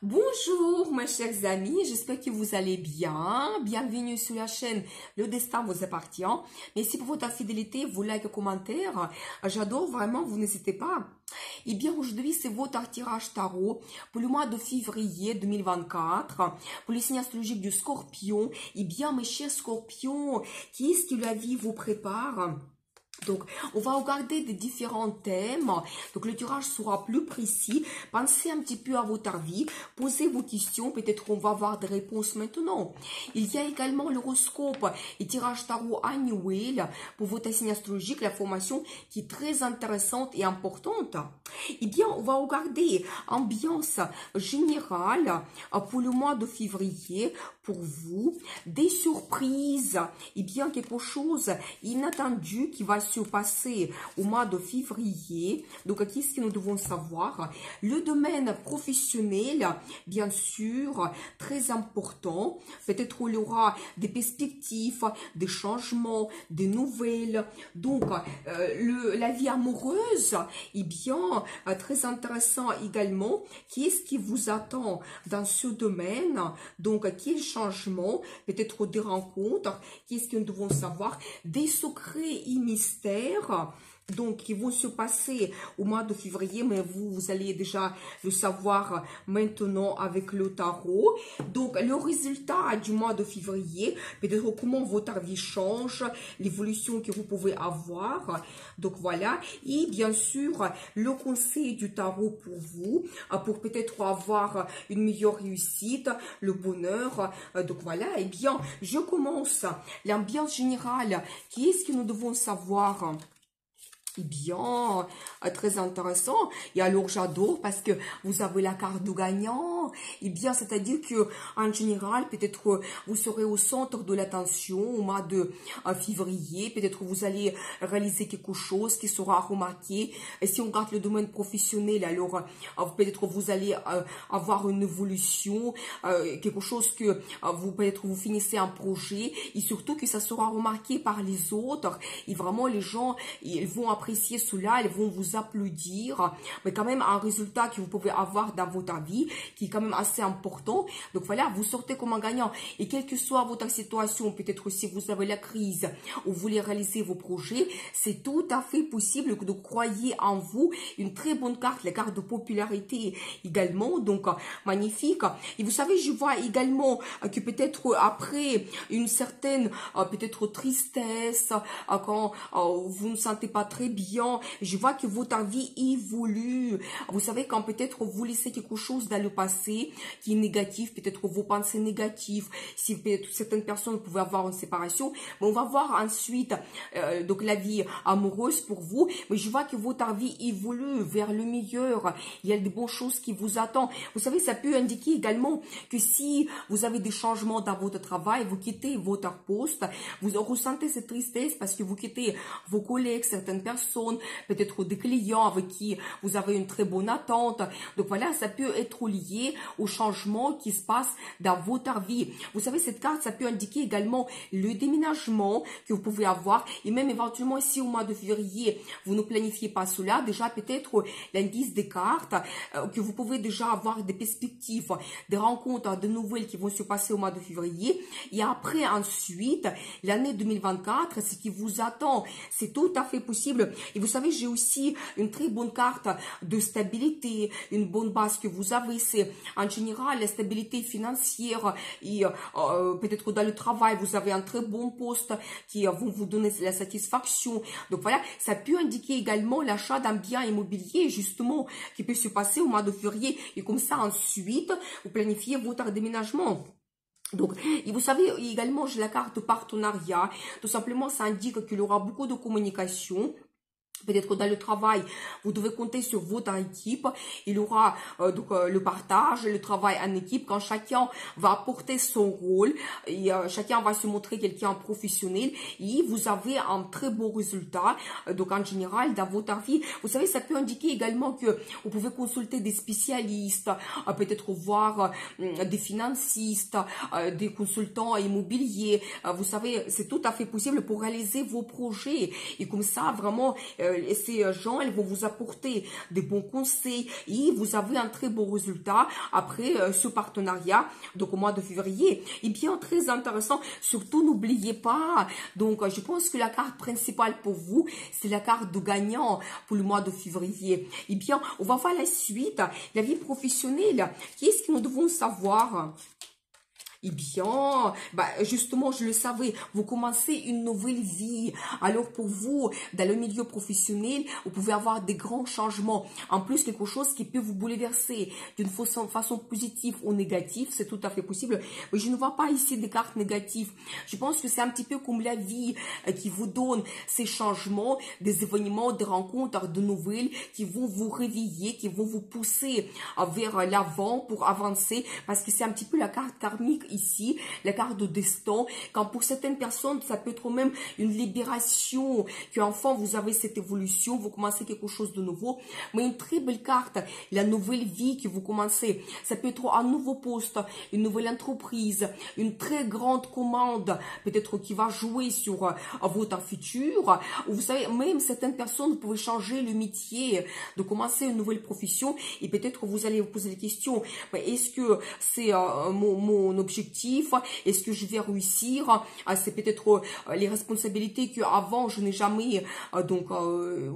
Bonjour mes chers amis, j'espère que vous allez bien. Bienvenue sur la chaîne Le Destin vous appartient. Merci pour votre fidélité, vos likes, commentaires. J'adore vraiment, vous n'hésitez pas. Et bien aujourd'hui c'est votre tirage tarot pour le mois de février 2024, pour les signes astrologiques du Scorpion. Et bien mes chers Scorpions, qu'est-ce que la vie vous prépare? Donc, on va regarder des différents thèmes. Donc, le tirage sera plus précis. Pensez un petit peu à votre vie. Posez vos questions. Peut-être qu'on va avoir des réponses maintenant. Il y a également l'horoscope et tirage tarot annuel pour votre signe astrologique, la formation qui est très intéressante et importante. Eh bien, on va regarder ambiance générale pour le mois de février. Pour vous, des surprises. Eh bien, quelque chose inattendu qui va se passer au mois de février. Donc, qu'est-ce que nous devons savoir? Le domaine professionnel, bien sûr, très important. Peut-être il y aura des perspectives, des changements, des nouvelles. Donc, la vie amoureuse, eh bien, très intéressant également. Qu'est-ce qui vous attend dans ce domaine? Donc, quel changement, peut-être des rencontres, qu'est-ce que nous devons savoir? Des secrets et mystères, donc qui vont se passer au mois de février, mais vous allez déjà le savoir maintenant avec le tarot. Donc le résultat du mois de février, peut-être comment votre vie change, l'évolution que vous pouvez avoir. Donc voilà, et bien sûr le conseil du tarot pour vous, pour peut-être avoir une meilleure réussite, le bonheur. Donc voilà, et bien je commence l'ambiance générale. Qu'est-ce que nous devons savoir? Eh bien, très intéressant. Et alors, j'adore parce que vous avez la carte de gagnant. Eh bien, c'est-à-dire que, en général, peut-être vous serez au centre de l'attention au mois de février. Peut-être vous allez réaliser quelque chose qui sera remarqué. Et si on regarde le domaine professionnel, alors peut-être vous allez avoir une évolution, quelque chose que peut-être vous finissez un projet et surtout que ça sera remarqué par les autres. Et vraiment, les gens, ils vont apprécier cela, ils vont vous applaudir, mais quand même un résultat que vous pouvez avoir dans votre vie qui est quand même assez important. Donc voilà, vous sortez comme un gagnant. Et quelle que soit votre situation, peut-être si vous avez la crise ou vous voulez réaliser vos projets, c'est tout à fait possible de croire en vous. Une très bonne carte, la carte de popularité également, donc magnifique. Et vous savez, je vois également que peut-être après une certaine peut-être tristesse, quand vous ne sentez pas très bien, je vois que votre vie évolue. Vous savez, quand peut-être vous laissez quelque chose dans le passé qui est négatif, peut-être vos pensées négatives, si peut-être certaines personnes pouvaient avoir une séparation, mais on va voir ensuite donc la vie amoureuse pour vous, mais je vois que votre vie évolue vers le meilleur. Il y a de bonnes choses qui vous attendent. Vous savez, ça peut indiquer également que si vous avez des changements dans votre travail, vous quittez votre poste, vous ressentez cette tristesse parce que vous quittez vos collègues, certaines personnes, peut-être des clients avec qui vous avez une très bonne attente. Donc voilà, ça peut être lié au changement qui se passe dans votre vie. Vous savez, cette carte, ça peut indiquer également le déménagement que vous pouvez avoir et même éventuellement si au mois de février, vous ne planifiez pas cela, déjà peut-être l'indice des cartes que vous pouvez déjà avoir des perspectives, des rencontres, de nouvelles qui vont se passer au mois de février. Et après, ensuite, l'année 2024, ce qui vous attend, c'est tout à fait possible. Et vous savez, j'ai aussi une très bonne carte de stabilité, une bonne base que vous avez. C'est en général la stabilité financière et peut-être dans le travail, vous avez un très bon poste qui vont vous donner la satisfaction. Donc voilà, ça peut indiquer également l'achat d'un bien immobilier, justement, qui peut se passer au mois de février. Et comme ça, ensuite, vous planifiez votre déménagement. Donc, et vous savez, également, j'ai la carte partenariat. Tout simplement, ça indique qu'il y aura beaucoup de communication. Peut-être dans le travail, vous devez compter sur votre équipe. Il y aura le partage, le travail en équipe quand chacun va apporter son rôle et chacun va se montrer quelqu'un professionnel et vous avez un très beau résultat. Donc en général, dans votre vie, vous savez, ça peut indiquer également que vous pouvez consulter des spécialistes, peut-être voir des financistes, des consultants immobiliers. Vous savez, c'est tout à fait possible pour réaliser vos projets. Et comme ça, vraiment, ces gens, elles vont vous apporter des bons conseils et vous avez un très beau résultat après ce partenariat, donc au mois de février. Et bien, très intéressant, surtout n'oubliez pas, donc je pense que la carte principale pour vous, c'est la carte de gagnant pour le mois de février. Et bien, on va voir la suite, la vie professionnelle. Qu'est-ce que nous devons savoir? Eh bien, justement, je le savais, vous commencez une nouvelle vie. Alors pour vous, dans le milieu professionnel, vous pouvez avoir des grands changements. En plus, quelque chose qui peut vous bouleverser d'une façon positive ou négative, c'est tout à fait possible. Mais je ne vois pas ici des cartes négatives. Je pense que c'est un petit peu comme la vie qui vous donne ces changements, des événements, des rencontres, de nouvelles qui vont vous réveiller, qui vont vous pousser vers l'avant pour avancer, parce que c'est un petit peu la carte karmique ici, la carte de destin, quand pour certaines personnes, ça peut être même une libération, qu'enfin vous avez cette évolution, vous commencez quelque chose de nouveau, mais une très belle carte, la nouvelle vie que vous commencez, ça peut être un nouveau poste, une nouvelle entreprise, une très grande commande, peut-être qui va jouer sur votre futur, ou vous savez, même certaines personnes, vous pouvez changer le métier, de commencer une nouvelle profession, et peut-être vous allez vous poser des questions, est-ce que c'est mon objectif? Est-ce que je vais réussir? C'est peut-être les responsabilités que avant je n'ai jamais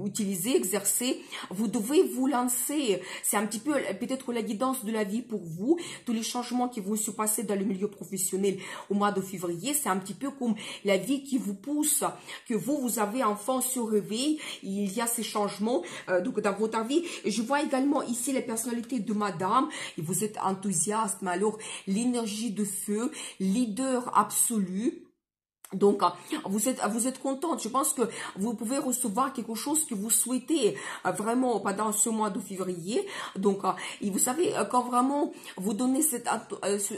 utilisées, exercées. Vous devez vous lancer. C'est un petit peu peut-être la guidance de la vie pour vous. Tous les changements qui vont se passer dans le milieu professionnel au mois de février, c'est un petit peu comme la vie qui vous pousse, que vous avez enfin ce réveil. Il y a ces changements donc dans votre vie. Et je vois également ici la personnalité de madame. Et vous êtes enthousiaste, mais alors l'énergie de feu, leader absolu. Donc, vous êtes contente. Je pense que vous pouvez recevoir quelque chose que vous souhaitez vraiment pendant ce mois de février. Donc, et vous savez, quand vraiment vous donnez cet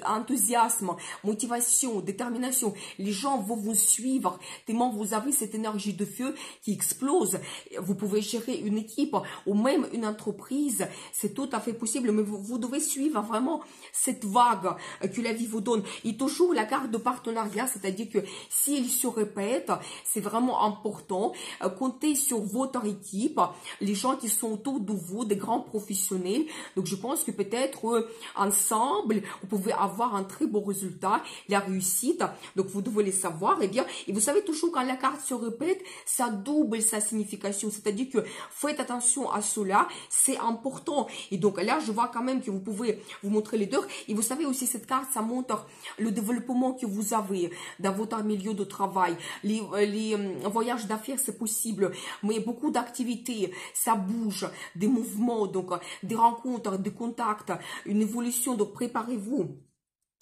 enthousiasme, motivation, détermination, les gens vont vous suivre tellement vous avez cette énergie de feu qui explose. Vous pouvez gérer une équipe ou même une entreprise. C'est tout à fait possible, mais vous devez suivre vraiment cette vague que la vie vous donne. Et toujours la carte de partenariat, c'est-à-dire que s'il se répète, c'est vraiment important. Comptez sur votre équipe, les gens qui sont autour de vous, des grands professionnels. Donc, je pense que peut-être ensemble, vous pouvez avoir un très beau résultat, la réussite. Donc, vous devez le savoir. Et vous savez toujours quand la carte se répète, ça double sa signification. C'est-à-dire que faites attention à cela, c'est important. Et donc, là, je vois quand même que vous pouvez vous montrer les deux. Et vous savez aussi, cette carte, ça montre le développement que vous avez dans votre milieu de travail. Les voyages d'affaires, c'est possible, mais beaucoup d'activités, ça bouge, des mouvements, donc des rencontres, des contacts, une évolution, donc préparez-vous.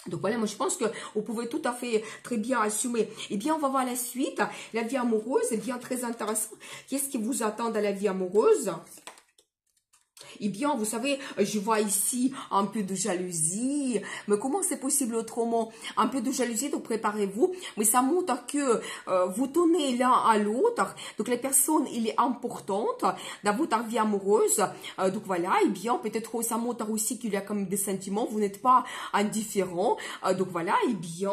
Donc voilà, moi je pense que vous pouvez tout à fait très bien assumer. Eh bien, on va voir la suite. La vie amoureuse, eh bien, très intéressant. Qu'est-ce qui vous attend dans la vie amoureuse? Eh bien, vous savez, je vois ici un peu de jalousie. Mais comment c'est possible autrement? Un peu de jalousie, donc préparez-vous. Mais ça montre que vous tenez l'un à l'autre. Donc, la personne, elle est importante dans votre vie amoureuse. Donc, voilà, eh bien, peut-être ça montre aussi qu'il y a quand même des sentiments. Vous n'êtes pas indifférent. Donc, voilà, eh bien,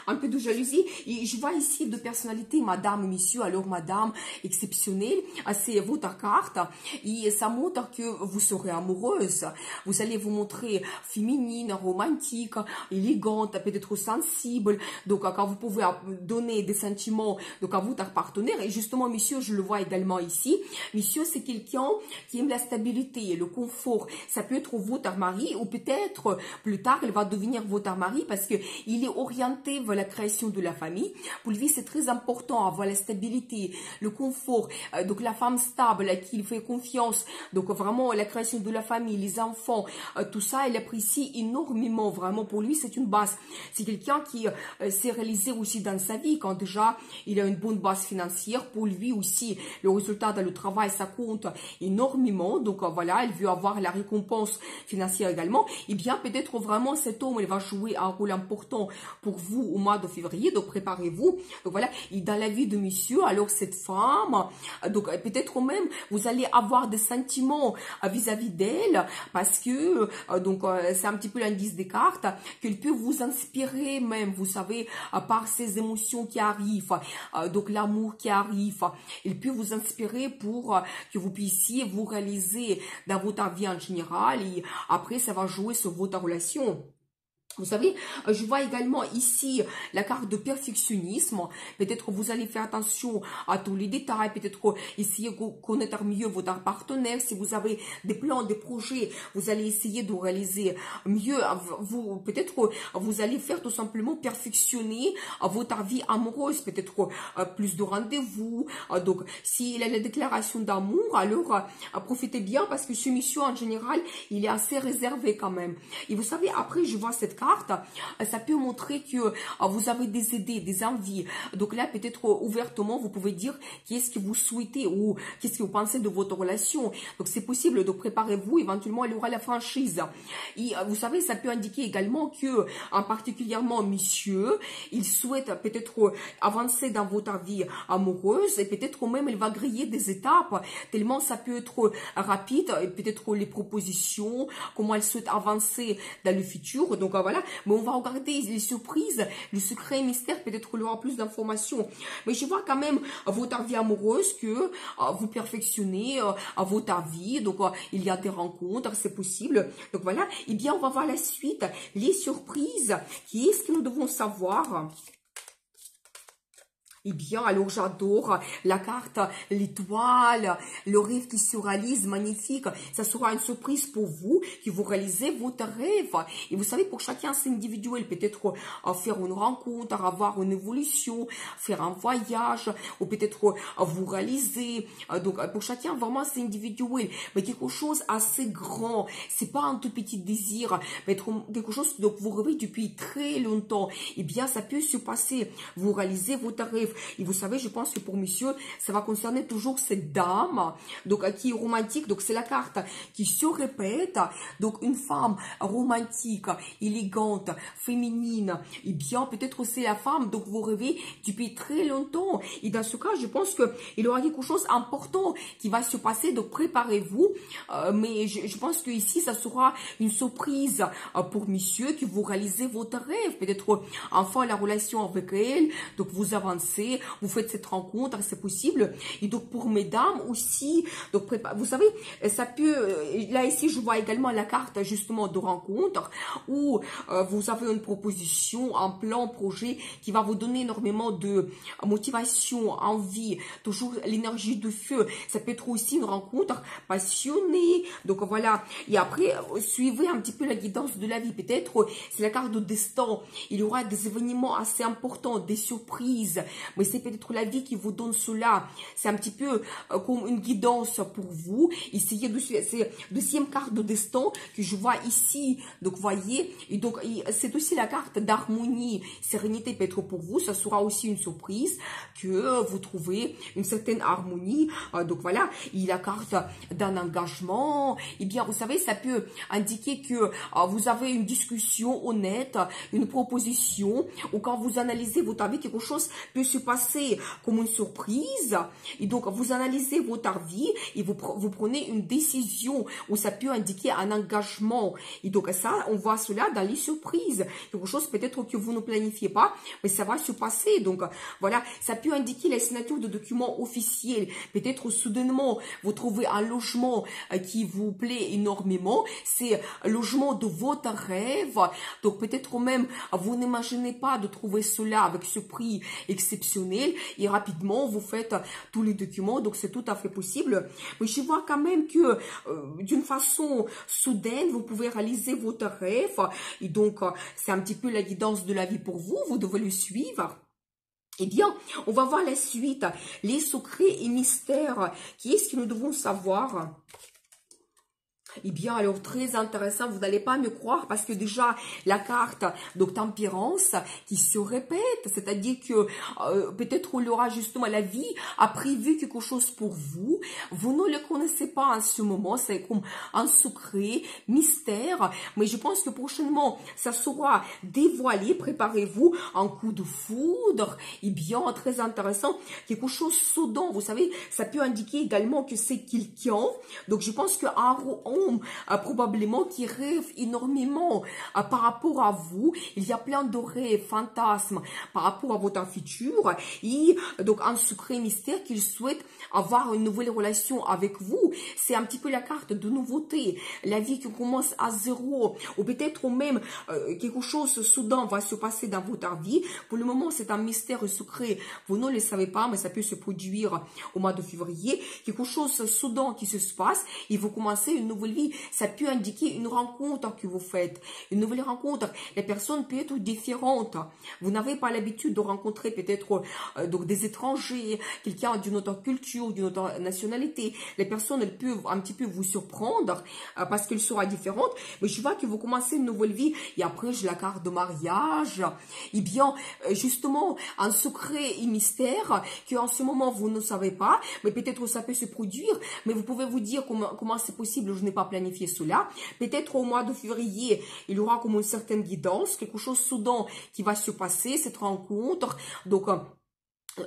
un peu de jalousie. Et je vois ici deux personnalités, madame, monsieur. Alors, madame, exceptionnelle, c'est votre carte. Et ça montre que vous serez amoureuse, vous allez vous montrer féminine, romantique, élégante, peut-être sensible, donc quand vous pouvez donner des sentiments donc à votre partenaire. Et justement, monsieur, je le vois également ici, monsieur, c'est quelqu'un qui aime la stabilité, le confort. Ça peut être votre mari ou peut-être plus tard, il va devenir votre mari parce que il est orienté vers la création de la famille. Pour lui, c'est très important avoir la stabilité, le confort, donc la femme stable à qui il fait confiance, donc vraiment la création de la famille, les enfants, tout ça, il apprécie énormément. Vraiment, pour lui, c'est une base. C'est quelqu'un qui s'est réalisé aussi dans sa vie quand déjà il a une bonne base financière. Pour lui aussi, le résultat dans le travail, ça compte énormément. Donc voilà, il veut avoir la récompense financière également. Et bien, peut-être vraiment cet homme, il va jouer un rôle important pour vous au mois de février. Donc préparez-vous. Donc voilà, et dans la vie de monsieur, alors cette femme, donc peut-être même vous allez avoir des sentiments vis-à-vis d'elle, parce que c'est un petit peu l'indice des cartes, qu'elle peut vous inspirer même, vous savez, par ces émotions qui arrivent, donc l'amour qui arrive, il peut vous inspirer pour que vous puissiez vous réaliser dans votre vie en général, et après ça va jouer sur votre relation. Vous savez, je vois également ici la carte de perfectionnisme. Peut-être vous allez faire attention à tous les détails, peut-être essayer de connaître mieux votre partenaire. Si vous avez des plans, des projets, vous allez essayer de réaliser mieux. Peut-être vous allez faire tout simplement perfectionner votre vie amoureuse, peut-être plus de rendez-vous. Donc, s'il y a la déclaration d'amour, alors profitez bien parce que ce monsieur en général, il est assez réservé quand même. Et vous savez, après, je vois cette carte. Ça peut montrer que vous avez des idées, des envies. Donc là, peut-être ouvertement, vous pouvez dire qu'est-ce que vous souhaitez ou qu'est-ce que vous pensez de votre relation. Donc c'est possible de préparez-vous, éventuellement il y aura la franchise. Et vous savez, ça peut indiquer également que, en particulièrement monsieur, il souhaite peut-être avancer dans votre vie amoureuse et peut-être même il va griller des étapes, tellement ça peut être rapide, et peut-être les propositions, comment elle souhaite avancer dans le futur. Donc voilà. Mais on va regarder les surprises, le secret mystère, peut-être qu'il y aura plus d'informations. Mais je vois quand même votre vie amoureuse que vous perfectionnez votre vie. Donc, il y a des rencontres, c'est possible. Donc, voilà. Eh bien, on va voir la suite, les surprises. Qu'est-ce que nous devons savoir? Eh bien, alors j'adore la carte, l'étoile, le rêve qui se réalise, magnifique. Ça sera une surprise pour vous, qui vous réalisez votre rêve. Et vous savez, pour chacun, c'est individuel. Peut-être faire une rencontre, avoir une évolution, faire un voyage, ou peut-être vous réaliser. Donc, pour chacun, vraiment, c'est individuel. Mais quelque chose assez grand. C'est pas un tout petit désir, mais quelque chose que vous rêvez depuis très longtemps. Eh bien, ça peut se passer. Vous réalisez votre rêve. Et vous savez, je pense que pour monsieur, ça va concerner toujours cette dame, donc qui est romantique. Donc c'est la carte qui se répète. Donc une femme romantique, élégante, féminine. Et bien peut-être c'est la femme donc vous rêvez depuis très longtemps. Et dans ce cas, je pense que il y aura quelque chose d'important qui va se passer. Donc préparez-vous. Mais je pense que ici ça sera une surprise pour monsieur que vous réalisez votre rêve. Peut-être enfin la relation avec elle. Donc vous avancez. Vous faites cette rencontre, c'est possible. Et donc pour mesdames aussi, donc vous savez, ça peut, là ici je vois également la carte justement de rencontre où vous avez une proposition, un plan, projet qui va vous donner énormément de motivation, envie, toujours l'énergie de feu. Ça peut être aussi une rencontre passionnée. Donc voilà. Et après, suivez un petit peu la guidance de la vie. Peut-être c'est la carte de destin. Il y aura des événements assez importants, des surprises. Mais c'est peut-être la vie qui vous donne cela. C'est un petit peu comme une guidance pour vous. Essayez de suivre. C'est la deuxième carte de destin que je vois ici. Donc, voyez. Et donc, c'est aussi la carte d'harmonie, sérénité peut-être pour vous. Ça sera aussi une surprise que vous trouvez une certaine harmonie. Donc, voilà. Et la carte d'un engagement. Eh bien, vous savez, ça peut indiquer que vous avez une discussion honnête, une proposition, ou quand vous analysez votre vie, quelque chose peut se passer comme une surprise. Et donc, vous analysez votre vie et vous prenez une décision où ça peut indiquer un engagement. Et donc, ça, on voit cela dans les surprises. Quelque chose peut-être que vous ne planifiez pas, mais ça va se passer. Donc, voilà, ça peut indiquer la signature de documents officiels. Peut-être soudainement, vous trouvez un logement qui vous plaît énormément. C'est le logement de votre rêve. Donc, peut-être même, vous n'imaginez pas de trouver cela avec ce prix exceptionnel et rapidement vous faites tous les documents, donc c'est tout à fait possible. Mais je vois quand même que d'une façon soudaine vous pouvez réaliser votre rêve et donc c'est un petit peu la guidance de la vie pour vous, vous devez le suivre. Eh bien, on va voir la suite, les secrets et mystères. Qu'est-ce que nous devons savoir? Eh bien, alors, très intéressant, vous n'allez pas me croire, parce que déjà, la carte, donc, tempérance, qui se répète, c'est-à-dire que peut-être il y aura justement la vie a prévu quelque chose pour vous, vous ne le connaissez pas en ce moment, c'est comme un secret, mystère, mais je pense que prochainement, ça sera dévoilé, préparez-vous, un coup de foudre, eh bien, très intéressant, quelque chose soudain, vous savez, ça peut indiquer également que c'est quelqu'un, donc je pense qu'un homme probablement qui rêve énormément par rapport à vous, il y a plein de rêves, fantasmes par rapport à votre futur, et donc un secret mystère qu'il souhaite avoir une nouvelle relation avec vous, c'est un petit peu la carte de nouveauté, la vie qui commence à zéro, ou peut-être même quelque chose soudain va se passer dans votre vie, pour le moment c'est un mystère secret, vous ne le savez pas, mais ça peut se produire au mois de février, quelque chose soudain qui se passe, et vous commencez une nouvelle vie, ça peut indiquer une rencontre que vous faites, une nouvelle rencontre, la personne peut être différente, vous n'avez pas l'habitude de rencontrer peut-être donc des étrangers, quelqu'un d'une autre culture, d'une autre nationalité, les personnes elles peuvent un petit peu vous surprendre parce qu'elle sera différente, mais je vois que vous commencez une nouvelle vie, et après j'ai la carte de mariage, et bien justement un secret et mystère qu'en ce moment vous ne savez pas, mais peut-être ça peut se produire, mais vous pouvez vous dire comment c'est possible, je n'ai pas planifié cela, peut-être au mois de février, il y aura comme une certaine guidance, quelque chose soudain qui va se passer, cette rencontre, donc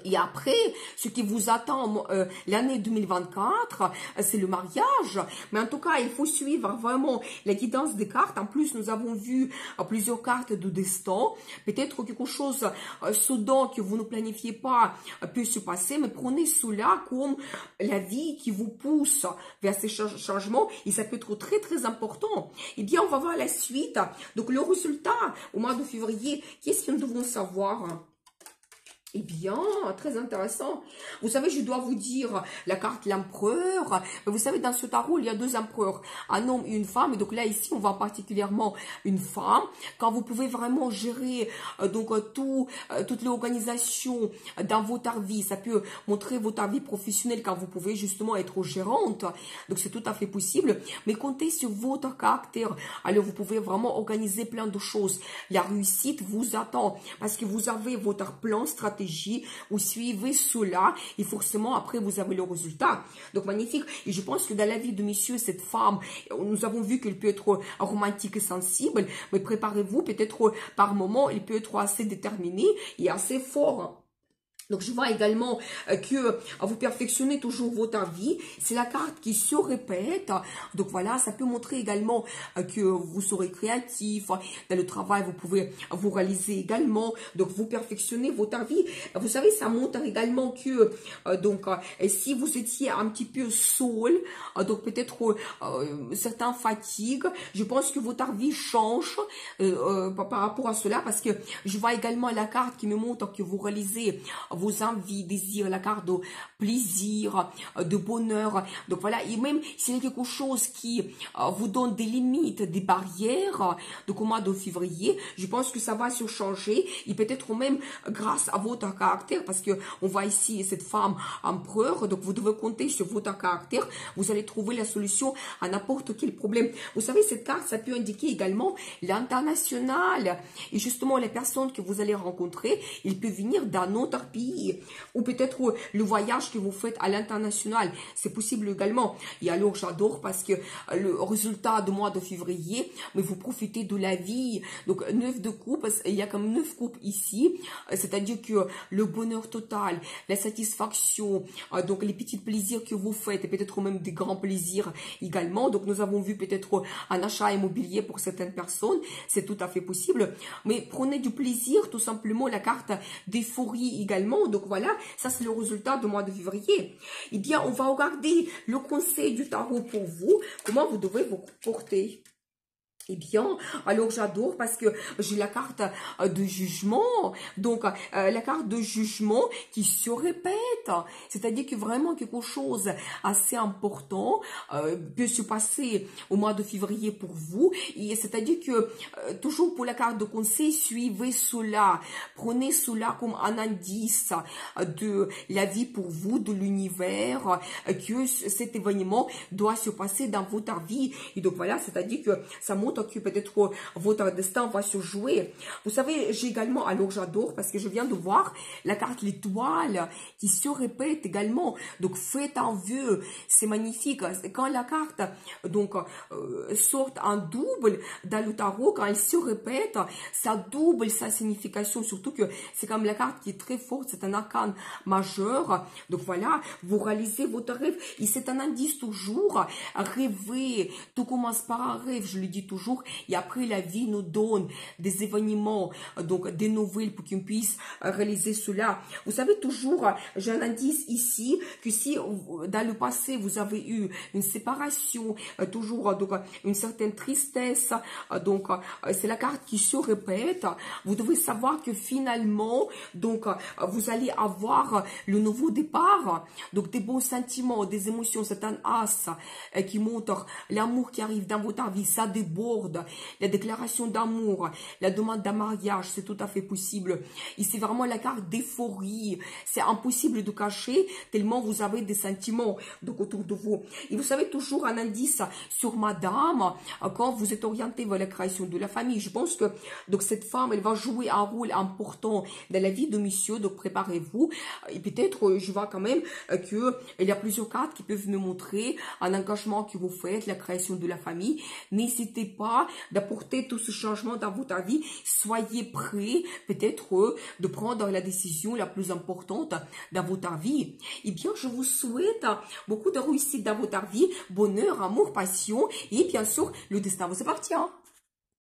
et après, ce qui vous attend l'année 2024, c'est le mariage. Mais en tout cas, il faut suivre vraiment la guidance des cartes. En plus, nous avons vu plusieurs cartes de destin. Peut-être quelque chose soudain que vous ne planifiez pas peut se passer, mais prenez cela comme la vie qui vous pousse vers ces changements. Et ça peut être très, très important. Eh bien, on va voir la suite. Donc, le résultat au mois de février, qu'est-ce que nous devons savoir ? Eh bien, très intéressant. Vous savez, je dois vous dire la carte l'empereur. Vous savez, dans ce tarot, il y a deux empereurs, un homme et une femme. Et donc là, ici, on voit particulièrement une femme. Quand vous pouvez vraiment gérer donc toute l'organisation dans votre vie, ça peut montrer votre vie professionnelle quand vous pouvez justement être gérante. Donc c'est tout à fait possible. Mais comptez sur votre caractère. Alors vous pouvez vraiment organiser plein de choses. La réussite vous attend parce que vous avez votre plan stratégique. Vous suivez cela et forcément après vous avez le résultat. Donc magnifique. Et je pense que dans la vie de monsieur, cette femme, nous avons vu qu'elle peut être romantique et sensible, mais préparez-vous, peut-être par moment, il peut être assez déterminé et assez fort. Donc, je vois également que vous perfectionnez toujours votre vie. C'est la carte qui se répète. Donc, voilà, ça peut montrer également que vous serez créatif. Dans le travail, vous pouvez vous réaliser également. Donc, vous perfectionnez votre vie. Vous savez, ça montre également que, si vous étiez un petit peu seul, donc peut-être certains fatigues, je pense que votre vie change par rapport à cela parce que je vois également la carte qui me montre que vous réalisez vos envies, désirs, la carte de plaisir, de bonheur. Donc voilà, et même s'il y a quelque chose qui vous donne des limites, des barrières, donc au mois de février, je pense que ça va se changer et peut-être même grâce à votre caractère, parce que on voit ici cette femme empereur, donc vous devez compter sur votre caractère, vous allez trouver la solution à n'importe quel problème. Vous savez, cette carte, ça peut indiquer également l'international, et justement les personnes que vous allez rencontrer, ils peuvent venir d'un autre pays, ou peut-être le voyage que vous faites à l'international, c'est possible également. Et alors j'adore parce que le résultat du mois de février, mais vous profitez de la vie. Donc 9 de coupe, il y a comme 9 coupes ici, c'est-à-dire que le bonheur total, la satisfaction, donc les petits plaisirs que vous faites, et peut-être même des grands plaisirs également. Donc nous avons vu peut-être un achat immobilier pour certaines personnes, c'est tout à fait possible. Mais prenez du plaisir, tout simplement, la carte d'euphorie également. Donc voilà, ça c'est le résultat du mois de février. Eh bien, on va regarder le conseil du tarot pour vous, comment vous devez vous comporter. Eh bien, alors j'adore parce que j'ai la carte de jugement, donc la carte de jugement qui se répète, c'est-à-dire que vraiment quelque chose assez important peut se passer au mois de février pour vous, et c'est-à-dire que toujours pour la carte de conseil, suivez cela, prenez cela comme un indice de la vie pour vous, de l'univers, que cet événement doit se passer dans votre vie, et donc voilà, c'est-à-dire que ça montre que peut-être votre destin va se jouer. Vous savez, j'ai également, alors j'adore parce que je viens de voir la carte l'étoile qui se répète également. Donc faites un vœu, c'est magnifique. Quand la carte donc sort en double dans le tarot, quand elle se répète, ça double sa signification. Surtout que c'est comme la carte qui est très forte, c'est un arcane majeur. Donc voilà, vous réalisez votre rêve et c'est un indice toujours. Rêver, tout commence par un rêve, je le dis toujours, et après la vie nous donne des événements, donc des nouvelles pour qu'on puisse réaliser cela. Vous savez toujours, j'ai un indice ici, que si dans le passé vous avez eu une séparation, toujours donc une certaine tristesse, donc c'est la carte qui se répète, vous devez savoir que finalement, donc vous allez avoir le nouveau départ, donc des bons sentiments, des émotions, c'est un as qui montre l'amour qui arrive dans votre vie, ça déborde, la déclaration d'amour, la demande d'un mariage, c'est tout à fait possible. Et c'est vraiment la carte d'euphorie, c'est impossible de cacher tellement vous avez des sentiments donc autour de vous. Et vous savez toujours un indice sur madame, quand vous êtes orienté vers la création de la famille, je pense que donc cette femme, elle va jouer un rôle important dans la vie de monsieur, donc préparez-vous. Et peut-être je vois quand même que il y a plusieurs cartes qui peuvent me montrer un engagement que vous faites, la création de la famille. N'hésitez pas d'apporter tout ce changement dans votre vie. Soyez prêts peut-être de prendre la décision la plus importante dans votre vie. Eh bien, je vous souhaite beaucoup de réussite dans votre vie, bonheur, amour, passion et bien sûr, le destin vous appartient.